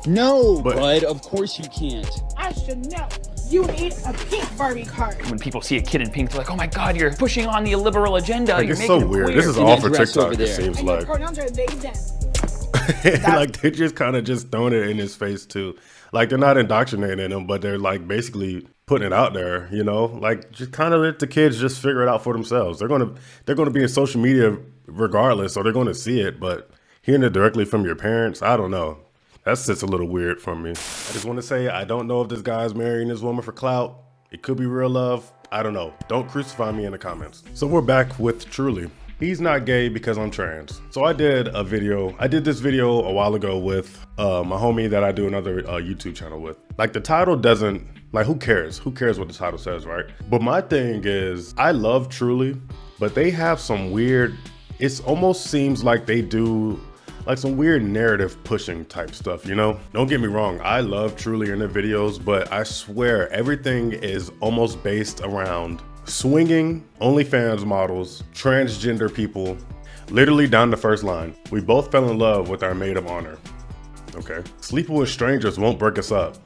No, bud, of course you can't. I should know. You need a pink Barbie card. When people see a kid in pink, they're like, oh my God, you're pushing on the liberal agenda. Like, you're it's making so it weird. queer. This is all for TikTok, it seems And like. your pronouns are they, them. Like, they're just kind of just throwing it in his face, too. Like, they're not indoctrinating him, but they're, like, basically putting it out there, you know? Like, just kind of let the kids just figure it out for themselves. They're gonna be in social media regardless, so they're going to see it, but hearing it directly from your parents, I don't know. That's just a little weird for me. I just want to say, I don't know if this guy's marrying this woman for clout. It could be real love. I don't know. Don't crucify me in the comments. So we're back with Truly. He's not gay because I'm trans. So I did this video a while ago with my homie that I do another YouTube channel with. Like, the title doesn't, like, who cares? Who cares what the title says, right? But my thing is, I love Truly, but they have some weird, it almost seems like they do like some weird narrative pushing type stuff, you know? Don't get me wrong, I love Truly in their videos, but I swear everything is almost based around swinging, OnlyFans models, transgender people, literally down the first line. We both fell in love with our maid of honor. Okay. Sleeping with strangers won't break us up.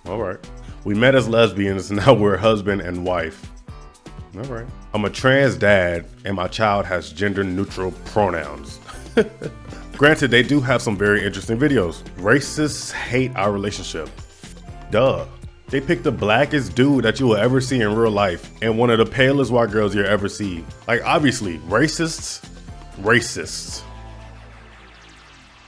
All right. We met as lesbians, now we're husband and wife. All right. I'm a trans dad and my child has gender neutral pronouns. Granted, they do have some very interesting videos. Racists hate our relationship. Duh. They picked the blackest dude that you will ever see in real life and one of the palest white girls you'll ever see. Like, obviously, racists.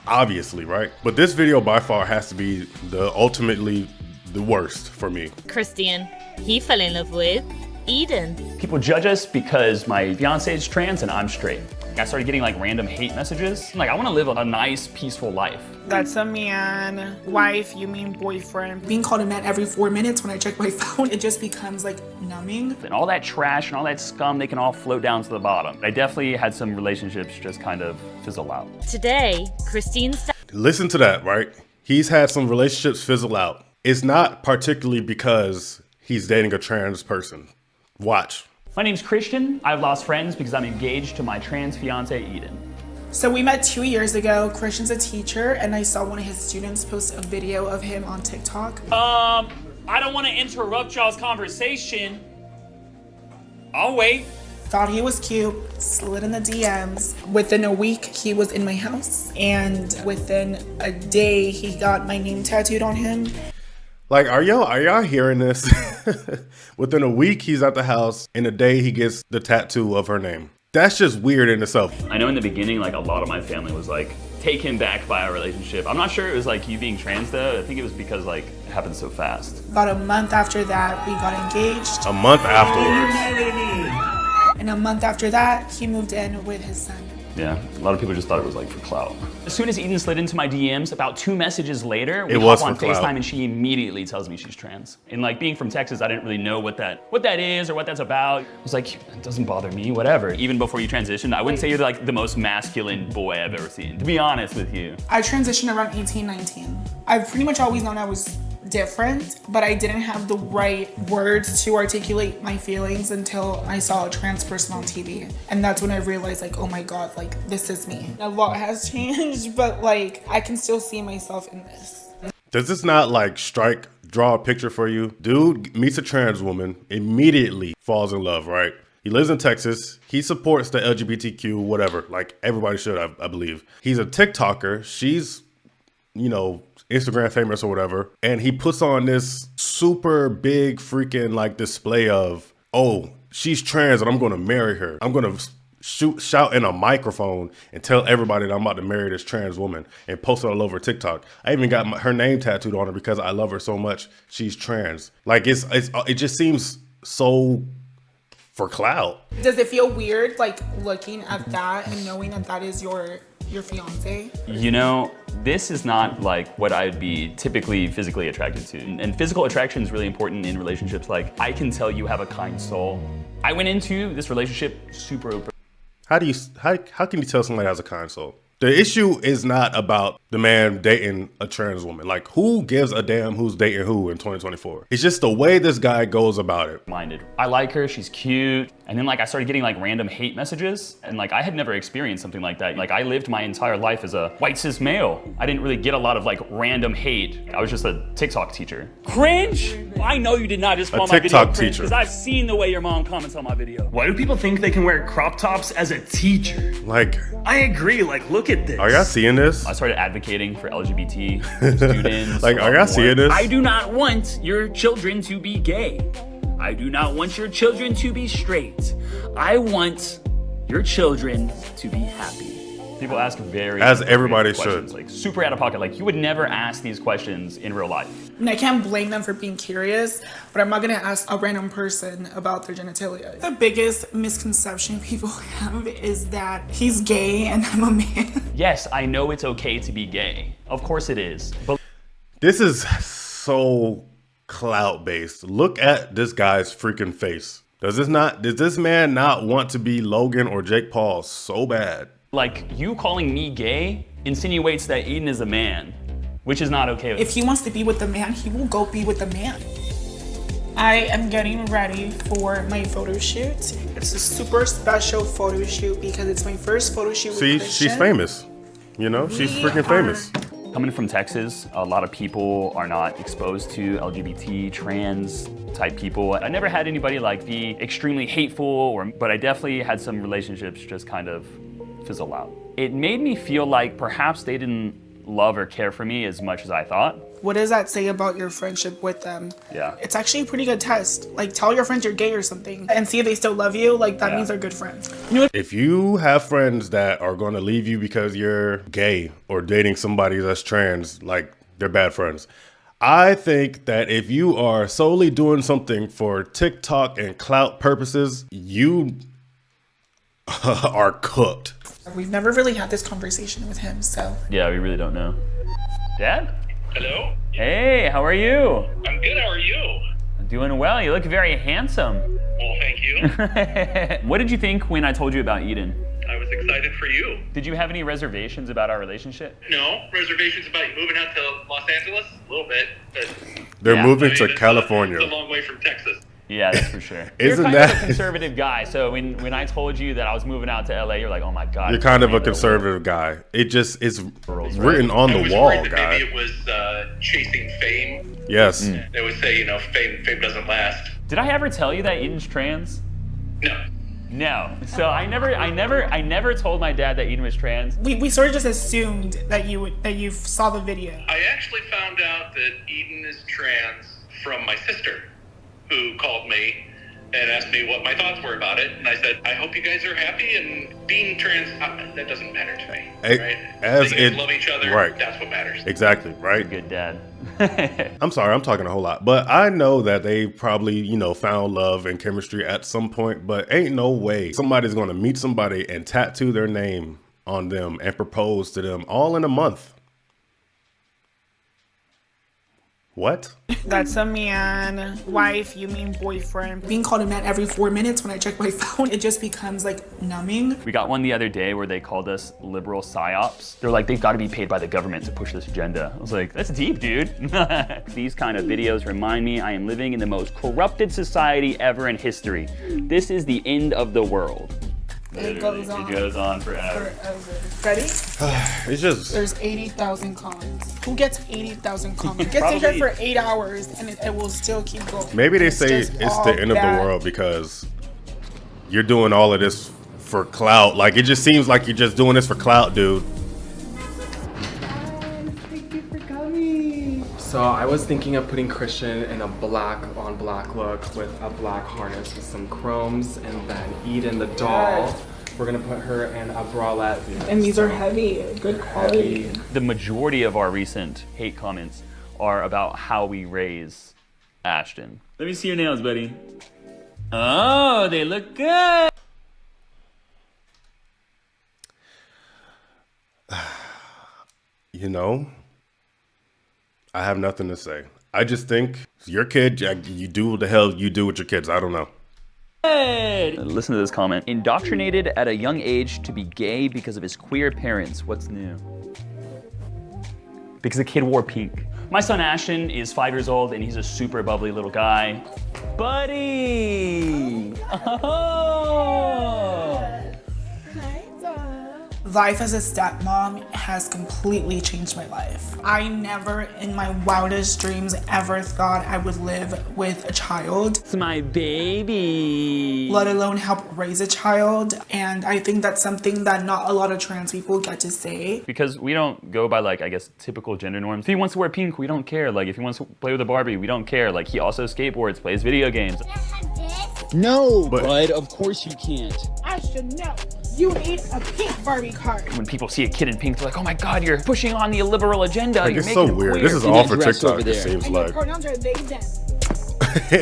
Obviously, right? But this video by far has to be ultimately the worst for me. Christian, he fell in love with Eden. People judge us because my fiance is trans and I'm straight. I started getting like random hate messages. Like, I want to live a nice, peaceful life. That's a man. Wife, you mean boyfriend. Being called a man every 4 minutes when I check my phone, it just becomes like numbing. And all that trash and all that scum, they can all float down to the bottom. I definitely had some relationships just kind of fizzle out. Today, Christine's Listen to that, right? He's had some relationships fizzle out. It's not particularly because he's dating a trans person. Watch. My name's Christian. I've lost friends because I'm engaged to my trans fiance, Eden. So we met 2 years ago. Christian's a teacher, and I saw one of his students post a video of him on TikTok. I don't want to interrupt y'all's conversation. I'll wait. Thought he was cute, slid in the DMs. Within a week, he was in my house, and within a day, he got my name tattooed on him. Like, are y'all hearing this? Within a week, he's at the house. In a day, he gets the tattoo of her name. That's just weird in itself. I know in the beginning, like, a lot of my family was like taken back by our relationship. I'm not sure it was like you being trans though. I think it was because like it happened so fast. About a month after that, we got engaged. A month afterwards. And a month after that, he moved in with his son. Yeah, a lot of people just thought it was like for clout. As soon as Eden slid into my DMs, about 2 messages later, we hop on FaceTime and she immediately tells me she's trans. And like being from Texas, I didn't really know what that is or what that's about. I was like, it doesn't bother me, whatever. Even before you transitioned, I wouldn't say you're like the most masculine boy I've ever seen, to be honest with you. I transitioned around 18, 19. I've pretty much always known I was different, but I didn't have the right words to articulate my feelings until I saw a trans person on TV. And that's when I realized, like, oh my God, like, this is me. A lot has changed, but like, I can still see myself in this. Does this not like draw a picture for you? Dude meets a trans woman, immediately falls in love, right? He lives in Texas. He supports the LGBTQ, whatever, like everybody should, I believe. He's a TikToker. She's, you know, Instagram famous or whatever. And he puts on this super big freaking like display of, oh, she's trans and I'm going to marry her. I'm going to shout in a microphone and tell everybody that I'm about to marry this trans woman and post it all over TikTok. I even got her name tattooed on her because I love her so much. She's trans. Like it just seems so for clout. Does it feel weird like looking at that and knowing that that is your fiance? You know, this is not like what I'd be typically physically attracted to. And physical attraction is really important in relationships. Like, I can tell you have a kind soul. I went into this relationship super open. How can you tell somebody has a kind soul? The issue is not about the man dating a trans woman. Like, who gives a damn who's dating who in 2024? It's just the way this guy goes about it. I like her, she's cute. And then like I started getting like random hate messages. And like I had never experienced something like that. Like I lived my entire life as a white cis male. I didn't really get a lot of like random hate. I was just a TikTok teacher. Cringe? I know you did not just call my video cringe because I've seen the way your mom comments on my video. Why do people think they can wear crop tops as a teacher? Like, I agree, like look at this. are y'all seeing this? I started advocating for LGBT students. Like, are y'all seeing this? I do not want your children to be gay. I do not want your children to be straight. I want your children to be happy. People ask very as everybody questions, should, like super out of pocket. Like you would never ask these questions in real life. And I can't blame them for being curious, but I'm not gonna ask a random person about their genitalia. The biggest misconception people have is that he's gay and I'm a man. Yes, I know it's okay to be gay. Of course it is. But this is so clout based. Look at this guy's freaking face. Does this man not want to be Logan or Jake Paul so bad? like you calling me gay insinuates that Eden is a man, which is not okay with If he wants to be with the man, he will go be with the man. I am getting ready for my photo shoot. It's a super special photo shoot because it's my first photo shoot with Christian. She's famous. You know, she's freaking famous. Coming from Texas, a lot of people are not exposed to LGBT, trans type people. I never had anybody like be extremely hateful, but I definitely had some relationships just kind of fizzle out. It made me feel like perhaps they didn't love or care for me as much as I thought. What does that say about your friendship with them? Yeah. It's actually a pretty good test. Like, tell your friends you're gay or something and see if they still love you. Like, that means they're good friends. If you have friends that are going to leave you because you're gay or dating somebody that's trans, like, they're bad friends. I think that if you are solely doing something for TikTok and clout purposes, you are cooked. We've never really had this conversation with him, so. Yeah, we really don't know. Dad? Hello? Hey, how are you? I'm good, how are you? Doing well. You look very handsome. Well, thank you. What did you think when I told you about Eden? I was excited for you. Did you have any reservations about our relationship? No, reservations about you moving out to Los Angeles? A little bit, but They're moving to it's California. It's a long way from Texas. Yeah, that's for sure. Isn't you're kind that of a conservative guy, so when I told you that I was moving out to LA, you're like, oh my God. You're kind of a conservative guy. It just is written on the I was wall, worried that guy. maybe it was chasing fame. Yes. They would say, you know, fame doesn't last. Did I ever tell you that Eden's trans? No. No. So I never told my dad that Eden was trans. We sort of just assumed that you saw the video. I actually found out that Eden is trans from my sister, who called me and asked me what my thoughts were about it. And I said, I hope you guys are happy, and being trans, that doesn't matter to me. Right? As so you it, guys love each other, right. That's what matters. Exactly, right? Good dad. I'm sorry, I'm talking a whole lot. But I know that they probably, found love and chemistry at some point, but ain't no way somebody's going to meet somebody and tattoo their name on them and propose to them all in a month. What? That's a man. Wife, you mean boyfriend. Being called a man every 4 minutes when I check my phone, it just becomes like numbing. We got one the other day where they called us liberal psyops. They're like, they've got to be paid by the government to push this agenda. I was like, that's deep, dude. These kind of videos remind me I am living in the most corrupted society ever in history. This is the end of the world. It goes on. It goes on forever. Ready? It's just... There's 80,000 comments. Who gets 80,000 comments? Get to here for 8 hours and it will still keep going. Maybe they say it's just the end of the world because you're doing all of this for clout. Like, it just seems like you're just doing this for clout, dude. Thank you for coming. So I was thinking of putting Christian in a black on black look with a black harness with some chromes, and then Eden the doll. We're gonna put her in a bralette. And these are heavy, good quality. The majority of our recent hate comments are about how we raise Ashton. Let me see your nails, buddy. Oh, they look good. I have nothing to say. I just think your kid, you do what the hell you do with your kids. I don't know. Listen to this comment. Indoctrinated at a young age to be gay because of his queer parents. What's new? Because the kid wore pink. My son Ashton is 5 years old and he's a super bubbly little guy. Buddy! Oh. Life as a stepmom has completely changed my life. I never in my wildest dreams ever thought I would live with a child. It's my baby. Let alone help raise a child. And I think that's something that not a lot of trans people get to say. Because we don't go by, like, I guess, typical gender norms. If he wants to wear pink, we don't care. Like, if he wants to play with a Barbie, we don't care. Like, he also skateboards, plays video games. No, bud, of course you can't. Ashton, no. You need a pink Barbie card. When people see a kid in pink, they're like, oh my God, you're pushing on the liberal agenda. Like, You're it's making so it weird. queer. This is all for TikTok, it seems And like. your pronouns are they, them.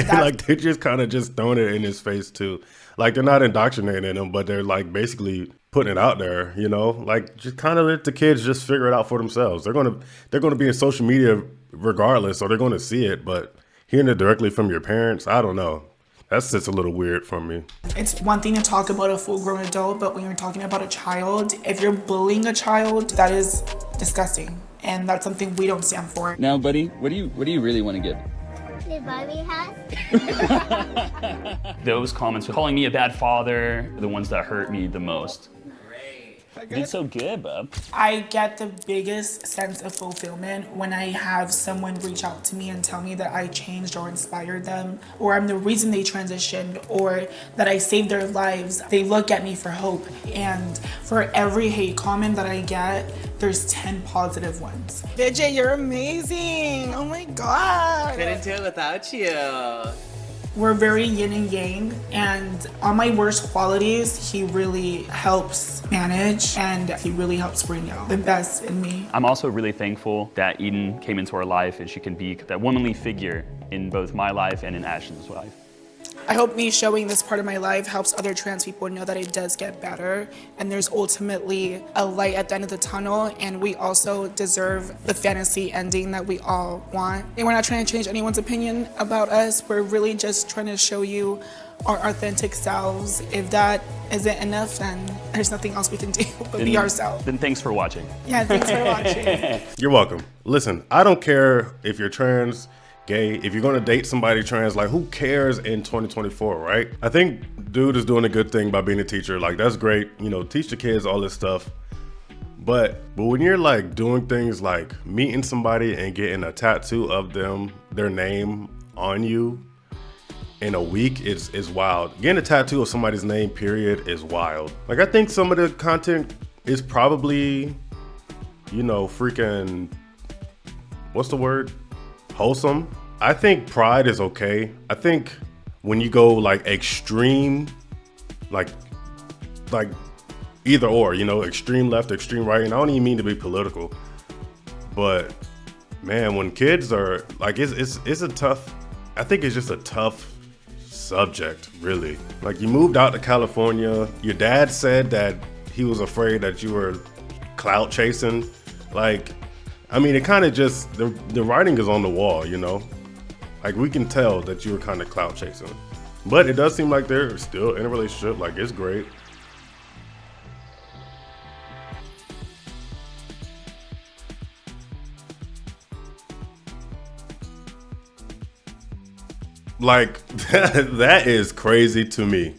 Like, they're just kind of just throwing it in his face, too. Like, they're not indoctrinating him, but they're, like, basically putting it out there, you know? Like, just kind of let the kids just figure it out for themselves. They're gonna be in social media regardless, or they're going to see it, but hearing it directly from your parents, I don't know. That's just a little weird for me. It's one thing to talk about a full-grown adult, but when you're talking about a child, if you're bullying a child, that is disgusting. And that's something we don't stand for. Now, buddy, what do you really want to get? The Barbie house. Those comments calling me a bad father are the ones that hurt me the most. You did so good, bub. I get the biggest sense of fulfillment when I have someone reach out to me and tell me that I changed or inspired them, or I'm the reason they transitioned, or that I saved their lives. They look at me for hope. And for every hate comment that I get, there's 10 positive ones. Vijay, you're amazing. Oh my God. Couldn't do it without you. We're very yin and yang, and on my worst qualities, he really helps manage, and he really helps bring out the best in me. I'm also really thankful that Eden came into our life and she can be that womanly figure in both my life and in Ashton's life. I hope me showing this part of my life helps other trans people know that it does get better, and there's ultimately a light at the end of the tunnel, and we also deserve the fantasy ending that we all want. And we're not trying to change anyone's opinion about us. We're really just trying to show you our authentic selves. If that isn't enough, then there's nothing else we can do but be ourselves. Then thanks for watching. Yeah, thanks for watching. You're welcome. Listen, I don't care if you're trans, gay, if you're gonna date somebody trans, like, who cares in 2024, right? I think dude is doing a good thing by being a teacher. Like, that's great, you know, teach the kids all this stuff. But when you're like doing things like meeting somebody and getting a tattoo of them, their name on you in a week is wild. Getting a tattoo of somebody's name, period, is wild. Like, I think some of the content is probably, you know, freaking, what's the word? Wholesome. I think pride is okay. I think when you go like extreme, like either or, you know, extreme left, extreme right, and I don't even mean to be political, but man, when kids are like, it's a tough, I think it's just a tough subject, really. Like, you moved out to California, your dad said that he was afraid that you were clout chasing. Like, I mean, it kind of just, the writing is on the wall, you know? Like, we can tell that you were kind of clout chasing. But it does seem like they're still in a relationship. Like, it's great. Like, that is crazy to me.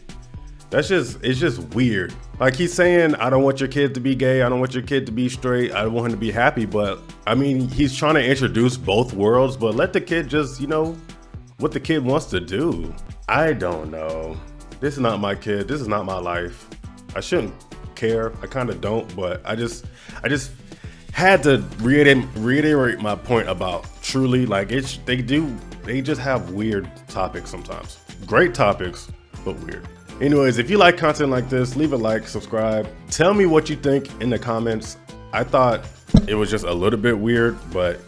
It's just weird. Like, he's saying, I don't want your kid to be gay. I don't want your kid to be straight. I want him to be happy. But I mean, he's trying to introduce both worlds, but let the kid just, you know, what the kid wants to do. I don't know. This is not my kid. This is not my life. I shouldn't care. I kind of don't, but I just had to reiterate my point about Truly. Like, they just have weird topics sometimes. Great topics, but weird. Anyways, if you like content like this, leave a like, subscribe. Tell me what you think in the comments. I thought it was just a little bit weird, but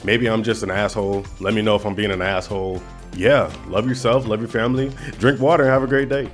maybe I'm just an asshole. Let me know if I'm being an asshole. Yeah, love yourself, love your family, drink water, and have a great day.